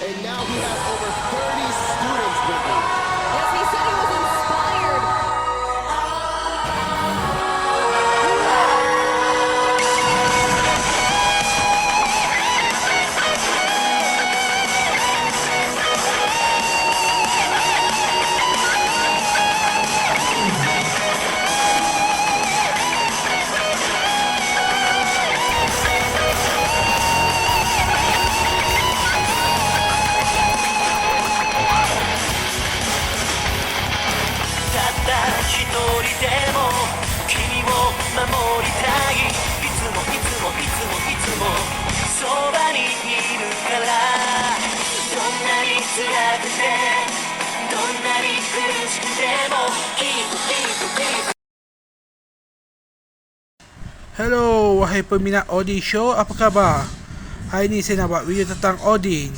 and now he has over 30 students with him. Yes, he said he was inspired. Hello, wahai peminat Odin Show, apa khabar? Hari ni saya nak buat video tentang Odin.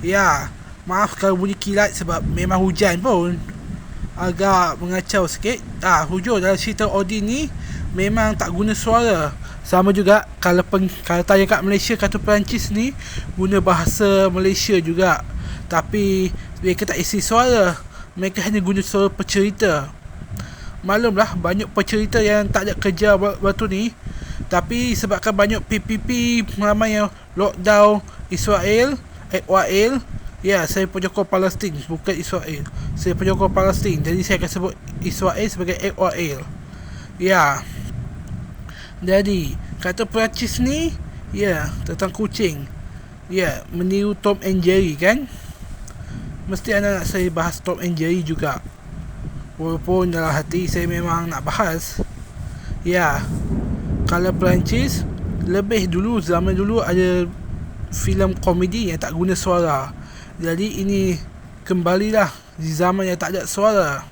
Ya, maaf kalau bunyi kilat sebab memang hujan pun agak mengacau sikit. Hujur dalam cerita Odin ni memang tak guna suara. Sama juga kalau tanya kat Malaysia, kartun Perancis ni guna bahasa Malaysia juga. Tapi mereka tak isi suara, mereka hanya guna suara pecerita. Maklumlah banyak pecerita yang tak ada kerja waktu ni. Tapi sebabkan banyak PPP, ramai yang lockdown Israel. Ya, saya penyokong Palestin, bukan Israel. Saya penyokong Palestin, jadi saya akan sebut Israel sebagai Israel. Ya, jadi kata Perancis ni, ya, tentang kucing. Ya, meniru Tom and Jerry kan. Mesti anda nak saya bahas Tom and Jerry juga, walaupun dalam hati saya memang nak bahas. Ya, kalau Perancis lebih dulu, zaman dulu ada filem komedi yang tak guna suara. Jadi ini kembalilah di zaman yang tak ada suara.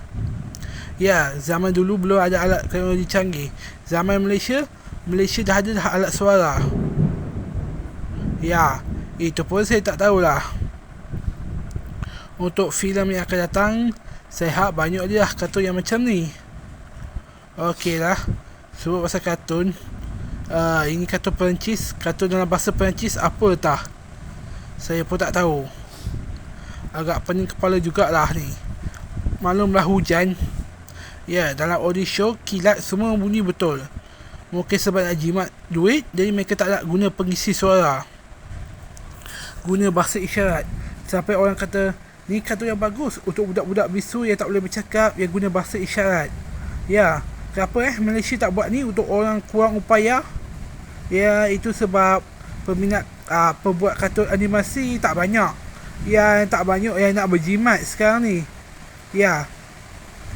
Ya, zaman dulu belum ada alat teknologi canggih. Zaman Malaysia dah ada alat suara. Ya, itu pun saya tak tahulah. Untuk filem yang akan datang, saya harap banyak je lah kartun yang macam ni. Okey lah, sebut pasal kartun. Ini kartun Perancis. Kartun dalam bahasa Perancis apa tah? Saya pun tak tahu. Agak pening kepala jugalah ni. Maklumlah hujan. Ya, dalam Odin Show kilat semua bunyi betul. Mungkin sebab nak jimat duit, jadi mereka tak nak guna pengisi suara, guna bahasa isyarat. Sampai orang kata ni kartun yang bagus untuk budak-budak bisu yang tak boleh bercakap, yang guna bahasa isyarat. Ya, kenapa Malaysia tak buat ni untuk orang kurang upaya? Ya, itu sebab peminat pembuat kartun animasi tak banyak. Ya, tak banyak yang nak berjimat sekarang ni. Ya,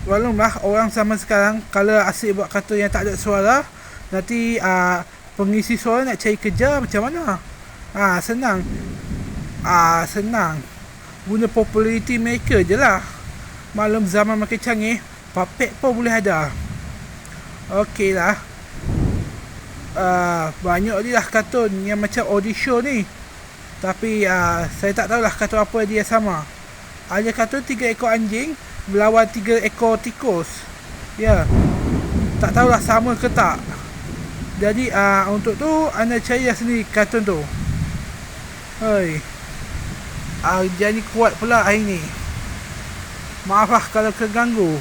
walaulah orang zaman sekarang kalau asyik buat kartun yang tak ada suara, nanti pengisi suara nak cari kerja macam mana? Senang. Senang. Guna populariti mereka je lah. Maklum zaman makin canggih, puppet pun boleh ada. Okey lah. Banyak je lah kartun yang macam Odin Show ni. Tapi saya tak tahulah kartun apa dia sama. Ada kartun 3 ekor anjing melawan 3 ekor tikus. Ya, tak tahulah sama ke tak. Jadi untuk tu anda carilah sendiri kartun tu. Hei, jadi kuat pula hari ni. Maaf lah kalau keganggu.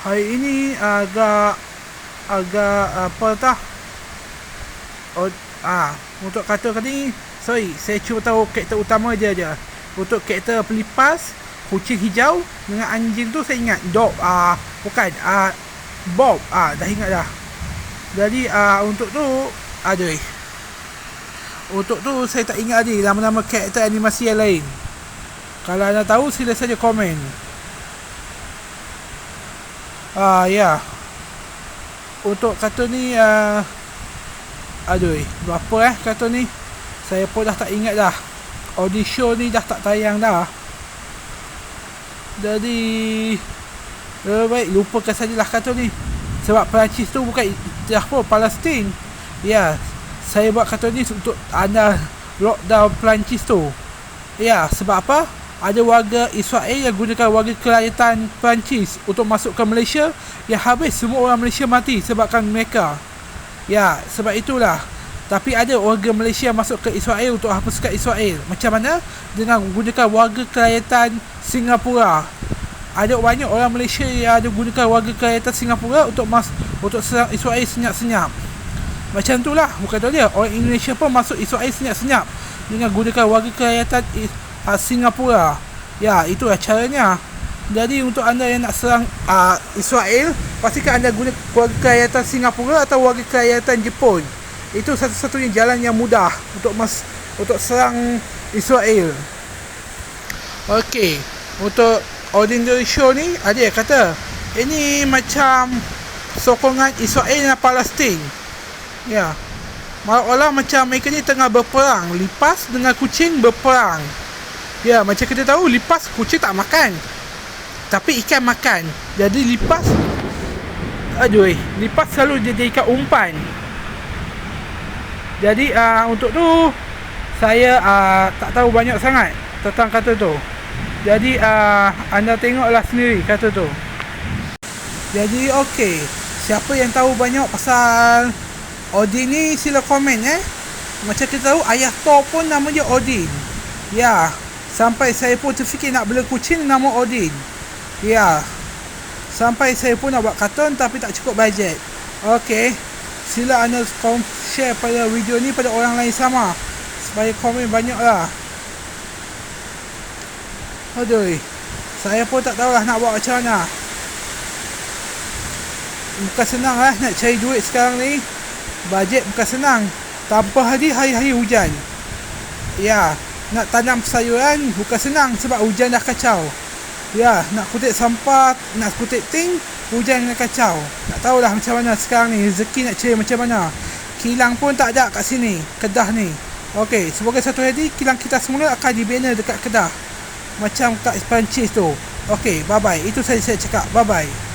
Hari ini agak apa tah? Untuk kartun kali ni, sorry, saya cuma tahu karakter utama je. Untuk karakter pelipas, kucing hijau dengan anjing tu saya ingat. Dog, bukan, Bob, dah ingat dah. Jadi untuk tu, untuk tu saya tak ingat lagi nama-nama karakter animasi yang lain. Kalau anda tahu, sila saja komen. Ya, untuk kartun ni, berapa kartun ni? Saya pun dah tak ingat dah. Odin Show ni dah tak tayang dah. Jadi baik, lupakan sajalah kartun ni. Sebab Perancis tu bukan Palestin. Ya, saya buat kartun ni untuk anda lockdown Perancis tu. Ya, sebab apa? Ada warga Israel yang gunakan warga kelahiran Perancis untuk masuk ke Malaysia, yang habis semua orang Malaysia mati sebabkan mereka. Ya, sebab itulah Tapi ada warga Malaysia masuk ke Israel untuk hapuskan Israel. Macam mana? Dengan menggunakan warga kerajaan Singapura. Ada banyak orang Malaysia yang ada gunakan warga kerajaan Singapura untuk serang Israel senyap-senyap. Macam itulah, bukan tu dia. Orang Indonesia pun masuk Israel senyap-senyap dengan gunakan warga kerajaan Singapura. Ya, itulah caranya. Jadi untuk anda yang nak serang Israel, pastikan anda guna warga kerajaan Singapura atau warga kerajaan Jepun. Itu satu-satunya jalan yang mudah untuk serang Israel. Okey, untuk Ordinary Show ni ada yang kata ini macam sokongan Israel dan Palestin. Ya, malah macam mereka ni tengah berperang. Lipas dengan kucing berperang. Ya, macam kita tahu lipas kucing tak makan, tapi ikan makan. Jadi lipas selalu jadi ikan umpan. Jadi untuk tu saya tak tahu banyak sangat tentang kata tu. Jadi anda tengoklah sendiri kata tu. Jadi okey, siapa yang tahu banyak pasal Odin ni sila komen Macam kita tahu ayah Thor pun nama dia Odin. Ya, sampai saya pun terfikir nak bela kucing nama Odin. Ya, sampai saya pun nak buat kartun tapi tak cukup bajet. Okey, sila anda share pada video ni pada orang lain sama, supaya komen banyak lah. Aduh, saya pun tak tahulah nak buat macam mana. Bukan senang lah nak cari duit sekarang ni. Bajet bukan senang. Tanpa hari-hari hujan. Ya, nak tanam sayuran bukan senang sebab hujan dah kacau. Ya, nak kutip sampah, nak kutip ting, hujan dah kacau. Tak tahulah macam mana sekarang ni, rezeki nak cari macam mana. Kilang pun tak ada kat sini, Kedah ni. Okey, semoga satu hari kilang kita semula akan dibina dekat Kedah. Macam kat Perancis tu. Okey, bye-bye. Itu saja saya cakap. Bye-bye.